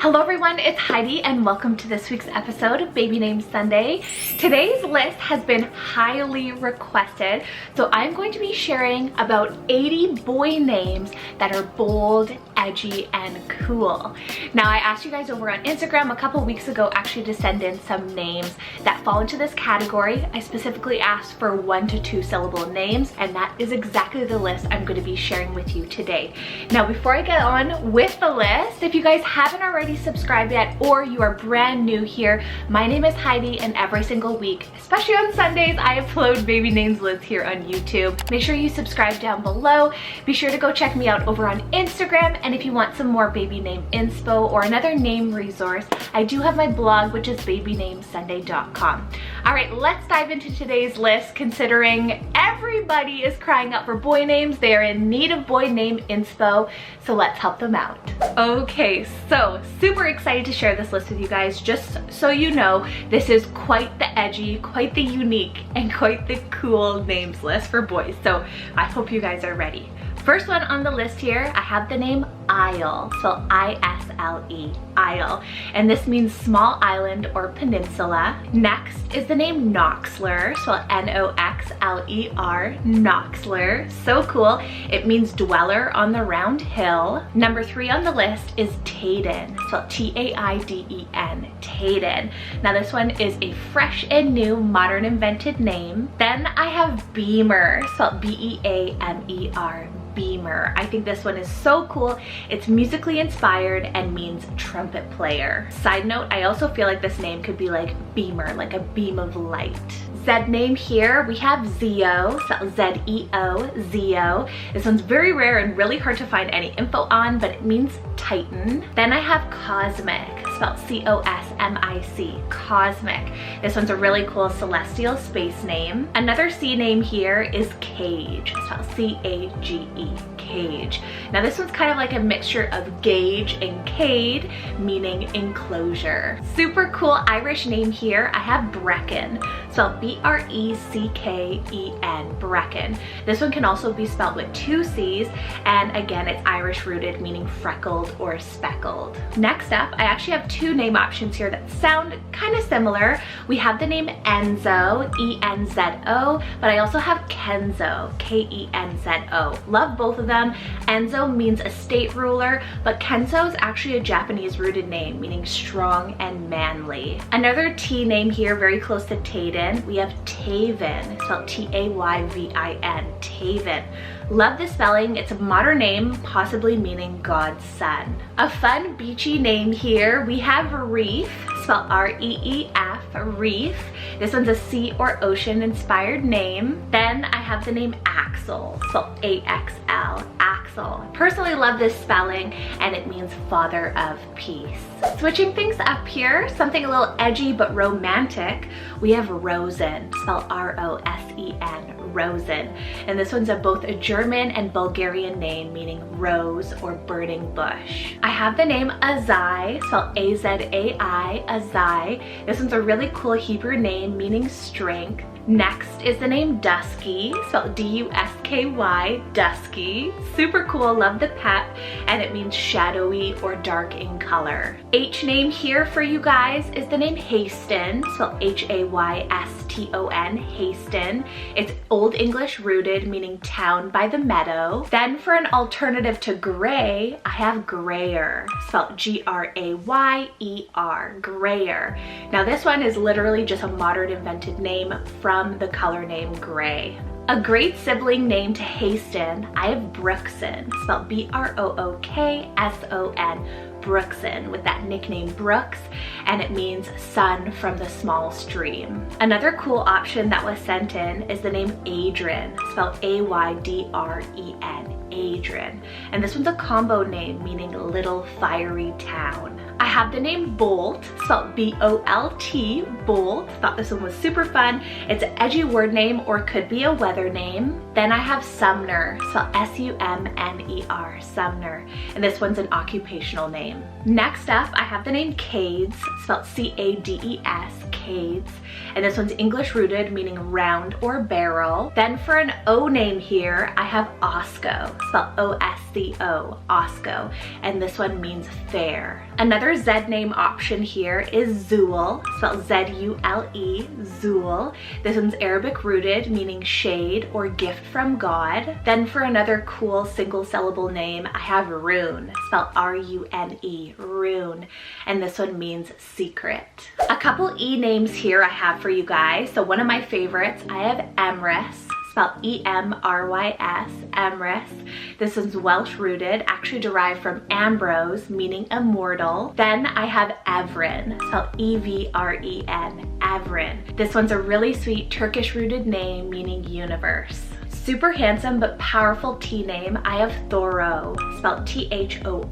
Hello everyone, it's Heidi and welcome to this week's episode of Baby Names Sunday. Today's list has been highly requested, so I'm going to be sharing about 80 boy names that are bold, edgy, and cool. Now I asked you guys over on Instagram a couple weeks ago actually to send in some names that fall into this category. I specifically asked for 1 to 2 syllable names, and that is exactly the list I'm going to be sharing with you today. Now before I get on with the list, if you guys haven't already subscribed yet or you are brand new here, my name is Heidi and every single week, especially on Sundays, I upload baby names lists here on YouTube. Make sure you subscribe down below. Be sure to go check me out over on Instagram, and if you want some more baby name inspo or another name resource, I do have my blog, which is babynamesunday.com. All right, let's dive into today's list. Considering everybody is crying out for boy names, they are in need of boy name inspo, so let's help them out. Okay, so super excited to share this list with you guys. Just so you know, this is quite the edgy, quite the unique, and quite the cool names list for boys, so I hope you guys are ready. First one on the list here, I have the name Isle, spelled I-S-L-E, Isle, and this means small island or peninsula. Next is the name Noxler, spelled N-O-X-L-E-R, Noxler, so cool. It means dweller on the round hill. Number 3 on the list is Tayden, spelled T-A-I-D-E-N, Tayden. Now this one is a fresh and new modern invented name. Then I have Beamer, spelled B-E-A-M-E-R, Beamer. I think this one is so cool. It's musically inspired and means trumpet player. Side note, I also feel like this name could be like Beamer, like a beam of light. Z name here, we have Zeo, spelled Z-E-O, Zeo. This one's very rare and really hard to find any info on, but it means Titan. Then I have Cosmic, spelled C-O-S-M-I-C, Cosmic. This one's a really cool celestial space name. Another C name here is Cage, spelled C-A-G-E, Cage. Now this one's kind of like a mixture of gauge and cade, meaning enclosure. Super cool Irish name here, I have Brecken, spelled B-R-E-C-K-E-N, Brecken. This one can also be spelled with 2 C's, and again, it's Irish rooted, meaning freckled or speckled. Next up, I actually have 2 name options here that sound kind of similar. We have the name Enzo, E-N-Z-O, but I also have Kenzo, K-E-N-Z-O. Love both of them. Enzo means a state ruler, but Kenzo is actually a Japanese rooted name, meaning strong and manly. Another T name here, very close to Tayden, we have Tayvin, spelled T-A-Y-V-I-N, Tayvin. Love the spelling. It's a modern name, possibly meaning God's son. A fun beachy name here, we have Reef, spelled R-E-E-F, Reef. This one's a sea or ocean inspired name. Then I have the name Axel, spelled A-X-L, Axel. Personally love this spelling, and it means father of peace. Switching things up here, something a little edgy but romantic, we have Rosen, spelled R-O-S-E-N, Rosen. And this one's both a German and Bulgarian name, meaning rose or burning bush. I have the name Azai, spelled A-Z-A-I, Azai. This one's a really cool Hebrew name, meaning strength. Next is the name Dusky, spelled D-U-S-K-Y, Dusky. Super cool, love the pep, and it means shadowy or dark in color. H name here for you guys is the name Hayston, spelled H-A-Y-S-T-O-N, Hayston. It's Old English rooted, meaning town by the meadow. Then for an alternative to gray, I have Grayer, spelled G-R-A-Y-E-R, Grayer. Now this one is literally just a modern invented name from the color name gray. A great sibling name to Hayston, I have Brookson, spelled B-R-O-O-K-S-O-N, Brookson, with that nickname Brooks, and it means son from the small stream. Another cool option that was sent in is the name Adrian, spelled A-Y-D-R-E-N, Adrian. And this one's a combo name, meaning little fiery town. I have the name Bolt, spelled B-O-L-T, Bolt. Thought this one was super fun. It's an edgy word name or could be a weather name. Then I have Sumner, spelled S-U-M-N-E-R, Sumner. And this one's an occupational name. Next up, I have the name Cades, spelled C-A-D-E-S, arcades. And this one's English rooted, meaning round or barrel. Then for an O name here, I have Osco, spelled O-S-C-O, Osco. And this one means fair. Another Z name option here is Zool, spelled Z-U-L-E, Zool. This one's Arabic rooted, meaning shade or gift from God. Then for another cool single syllable name, I have Rune, spelled R-U-N-E, Rune. And this one means secret. A couple E names here I have for you guys. So one of my favorites, I have Emrys, spelled E-M-R-Y-S, Emrys. This one's Welsh rooted, actually derived from Ambrose, meaning immortal. Then I have Evren, spelled E-V-R-E-N, Evren. This one's a really sweet Turkish rooted name, meaning universe. Super handsome but powerful T name, I have Thoreau, spelled T-H-O-R-E-A-U,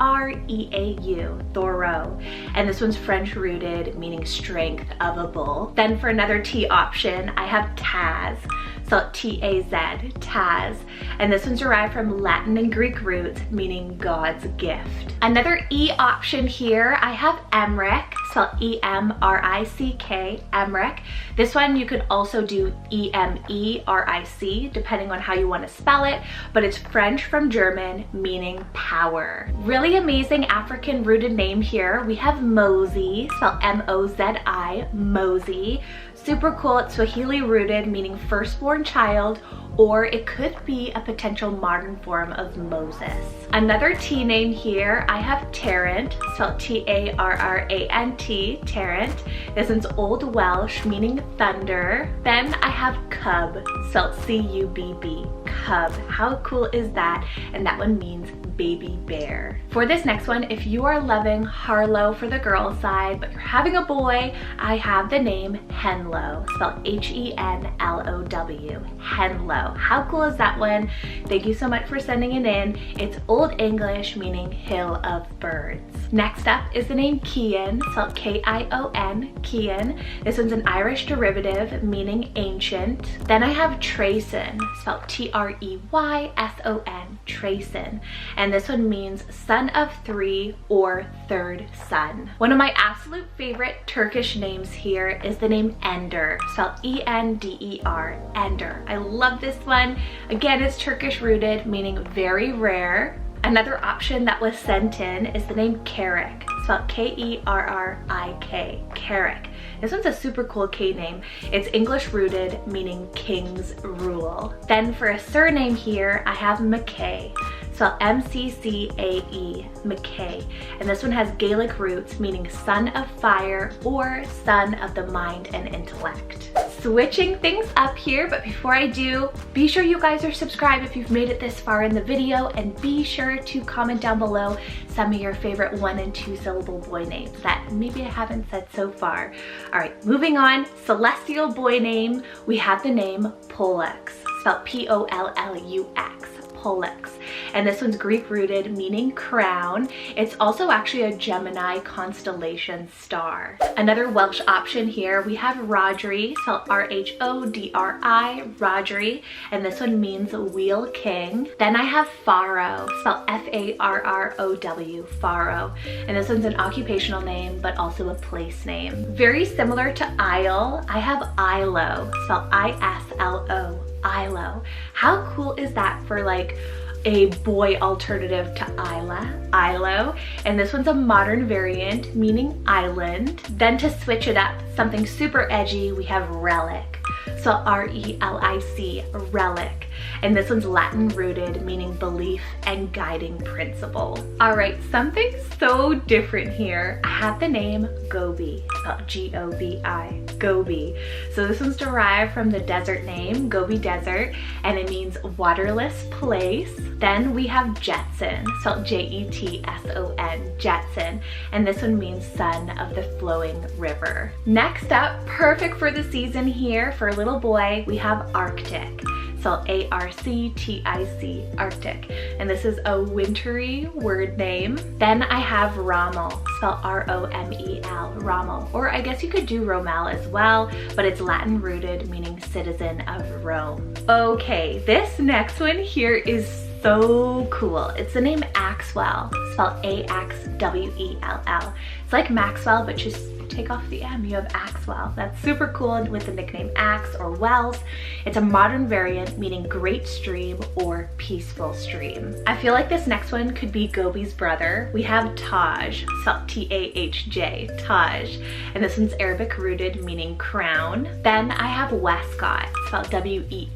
Thoreau. And this one's French rooted, meaning strength of a bull. Then for another T option, I have Taz, spelled T-A-Z, Taz. And this one's derived from Latin and Greek roots, meaning God's gift. Another E option here, I have Emric, spelled E-M-R-I-C-K, Emric. This one you could also do E-M-E-R-I-C, depending on how you want to spell it, but it's French from German, meaning power. Really amazing African rooted name here. We have Mosey, spelled M-O-Z-I, Mosey. Super cool, it's Swahili rooted, meaning firstborn child, or it could be a potential modern form of Moses. Another T name here, I have Tarrant, spelled T-A-R-R-A-N-T, Tarrant. This one's Old Welsh, meaning thunder. Then I have Cub, spelled C-U-B-B, Cub. How cool is that? And that one means baby bear. For this next one, if you are loving Harlow for the girl side, but you're having a boy, I have the name Henlow, spelled H-E-N-L-O-W, Henlow. How cool is that one? Thank you so much for sending it in. It's Old English, meaning hill of birds. Next up is the name Cian, spelled K-I-O-N, Cian. This one's an Irish derivative, meaning ancient. Then I have Trayson, spelled T-R-E-Y-S-O-N, Trayson. And this one means son of three or third son. One of my absolute favorite Turkish names here is the name Ender, spelled E-N-D-E-R, Ender. I love this one. Again, it's Turkish rooted, meaning very rare. Another option that was sent in is the name Carrick, spelled K-E-R-R-I-K, Carrick. This one's a super cool K name. It's English rooted, meaning king's rule. Then for a surname here, I have McKay, spelled M-C-C-A-E, McKay. And this one has Gaelic roots, meaning son of fire or son of the mind and intellect. Switching things up here, but before I do, be sure you guys are subscribed if you've made it this far in the video, and be sure to comment down below some of your favorite 1 and 2 syllable boy names that maybe I haven't said so far. All right, moving on, celestial boy name, we have the name Pollux, spelled P-O-L-L-U-X, Pollux. And this one's Greek rooted, meaning crown. It's also actually a Gemini constellation star. Another Welsh option here, we have Rodri, spelled R-H-O-D-R-I, Rodri. And this one means wheel king. Then I have Faro, spelled F-A-R-R-O-W, Faro. And this one's an occupational name, but also a place name. Very similar to Isle, I have Ilo, spelled I-S-L-O, Ilo. How cool is that for like a boy alternative to Isla, Ilo? And this one's a modern variant, meaning island. Then to switch it up, something super edgy, we have Relic, so R-E-L-I-C, Relic. And this one's Latin rooted, meaning belief and guiding principle. All right, something so different here. I have the name Gobi, spelled G-O-B-I, Gobi. So this one's derived from the desert name, Gobi Desert, and it means waterless place. Then we have Jetson, spelled J-E-T-S-O-N, Jetson. And this one means son of the flowing river. Next up, perfect for the season here, for a little boy, we have Arctic, spelled A-R-C-T-I-C, Arctic. And this is a wintry word name. Then I have Rommel, spelled R-O-M-E-L, Rommel. Or I guess you could do Rommel as well, but it's Latin rooted, meaning citizen of Rome. Okay, this next one here is so cool. It's the name Axwell, spelled A-X-W-E-L-L. It's like Maxwell, but just take off the M, you have Axwell. That's super cool with the nickname Axe or Wells. It's a modern variant meaning great stream or peaceful stream. I feel like this next one could be Gobi's brother. We have Taj, spelled T-A-H-J, Taj. And this one's Arabic rooted meaning crown. Then I have Westcott, spelled W-E-S-C-O-T-T,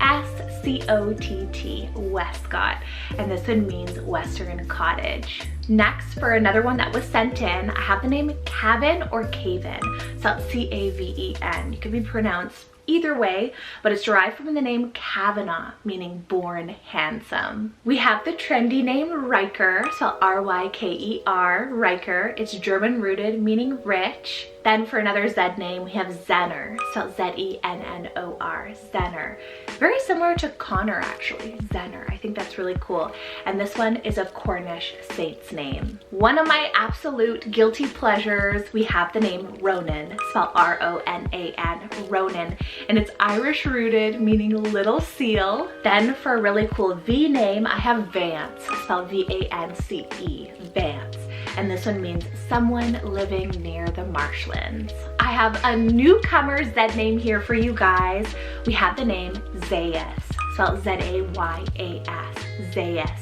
Westcott. And this one means Western cottage. Next, for another one that was sent in, I have the name Caven or Caven, spelled C-A-V-E-N. It could be pronounced either way, but it's derived from the name Kavanaugh, meaning born handsome. We have the trendy name Riker, spelled R-Y-K-E-R, Riker. It's German rooted, meaning rich. Then for another Z name, we have Zenner, spelled Z-E-N-N-O-R, Zenner. Very similar to Connor, actually, Zenner. I think that's really cool. And this one is a Cornish saint's name. One of my absolute guilty pleasures, we have the name Ronan, spelled R-O-N-A-N, Ronan. And it's Irish rooted, meaning little seal. Then for a really cool V name, I have Vance, spelled V-A-N-C-E, Vance. And this one means someone living near the marshlands. I have a newcomer Z name here for you guys. We have the name Zayas, spelled Z-A-Y-A-S, Zayas.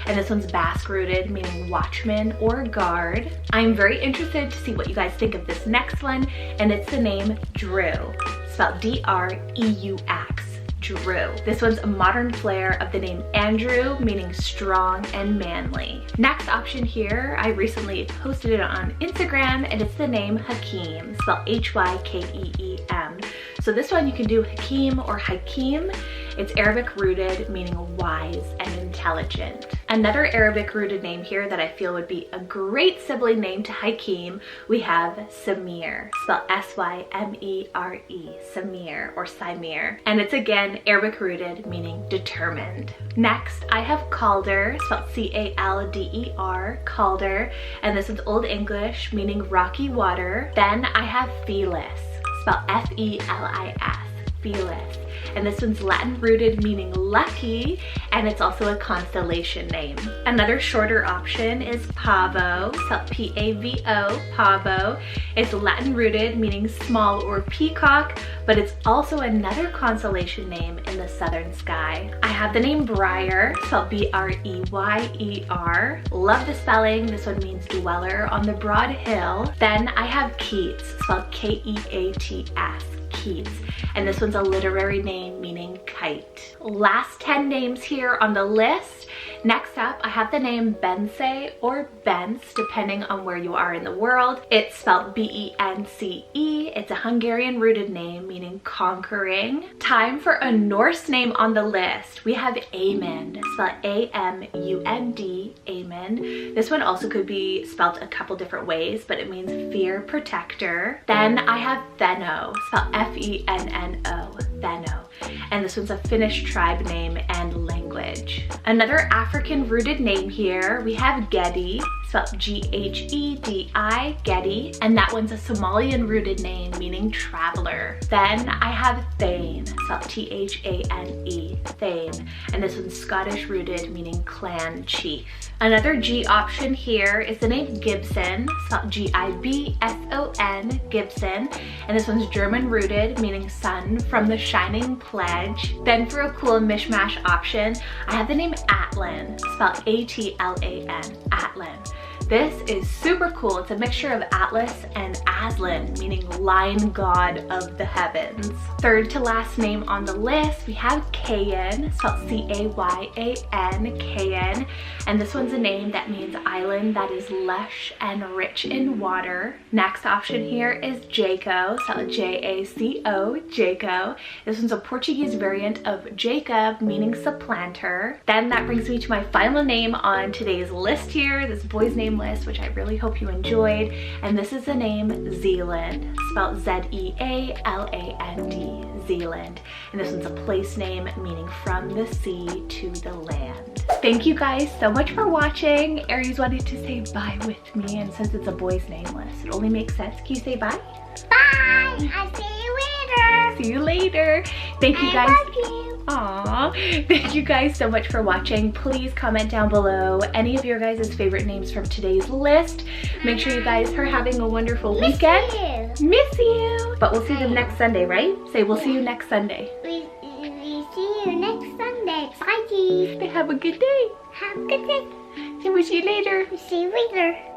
And this one's Basque rooted, meaning watchman or guard. I'm very interested to see what you guys think of this next one, and it's the name Drew, spelled D-R-E-U-X. Drew. This one's a modern flair of the name Andrew, meaning strong and manly. Next option here, I recently posted it on Instagram, and it's the name Hakeem, spelled H-Y-K-E-E-M. So this one you can do Hakeem or Hakeem. It's Arabic rooted, meaning wise and intelligent. Another Arabic rooted name here that I feel would be a great sibling name to Hakeem, we have Samir, spelled S-Y-M-E-R-E, Samir or Simir. And it's again Arabic rooted, meaning determined. Next, I have Calder, spelled C-A-L-D-E-R, Calder. And this is Old English, meaning rocky water. Then I have Felis, spelled F-E-L-I-S, Felis. And this one's Latin rooted, meaning lucky, and it's also a constellation name. Another shorter option is Pavo, spelled P-A-V-O, Pavo. It's Latin rooted, meaning small or peacock, but it's also another constellation name in the southern sky. I have the name Briar, spelled B-R-E-Y-E-R. Love the spelling. This one means dweller on the broad hill. Then I have Keats, spelled K-E-A-T-S. Keats, and this one's a literary name meaning kite. Last 10 names here on the list. Next up, I have the name Bence or Bence, depending on where you are in the world. It's spelled B-E-N-C-E. It's a Hungarian rooted name meaning conquering. Time for a Norse name on the list. We have Amund, spelled A-M-U-N-D, Amund. This one also could be spelled a couple different ways, but it means fear protector. Then I have Fenno, spelled F-E-N-N-O, Fenno. And this one's a Finnish tribe name and language. Another African rooted name here, we have Gedi, spelled G-H-E-D-I, Gedi, and that one's a Somalian rooted name meaning traveler. Then I have Thane, spelled T-H-A-N-E, Thane, and this one's Scottish rooted meaning clan chief. Another G option here is the name Gibson, spelled G-I-B-S-O-N, Gibson, and this one's German rooted meaning sun from the shining pledge. Then for a cool mishmash option, I have the name Atlan, spelled A-T-L-A-N, Atlan. This is super cool. It's a mixture of Atlas and Aslan, meaning lion god of the heavens. Third to last name on the list, we have Cayan, spelled C-A-Y-A-N, Cayan. And this one's a name that means island that is lush and rich in water. Next option here is Jaco, spelled J-A-C-O, Jaco. This one's a Portuguese variant of Jacob, meaning supplanter. Then that brings me to my final name on today's list here, this boy's name list, which I really hope you enjoyed. And this is the name Zealand, spelled Z-E-A-L-A-N-D, Zealand. And this one's a place name meaning from the sea to the land. Thank you guys so much for watching. Aries wanted to say bye with me, and since it's a boy's name list, it only makes sense. Can you say bye? Bye! I'll see you later. see you later. Thank you guys. I love you. Aww. Thank you guys so much for watching. Please comment down below any of your guys' favorite names from today's list. Make sure you guys are having a wonderful weekend. Miss you. But we'll see them next Sunday, right? Say we'll see you next Sunday. We see you next Sunday. Bye. Have a good day. Have a good day. And we'll see you later. See you later.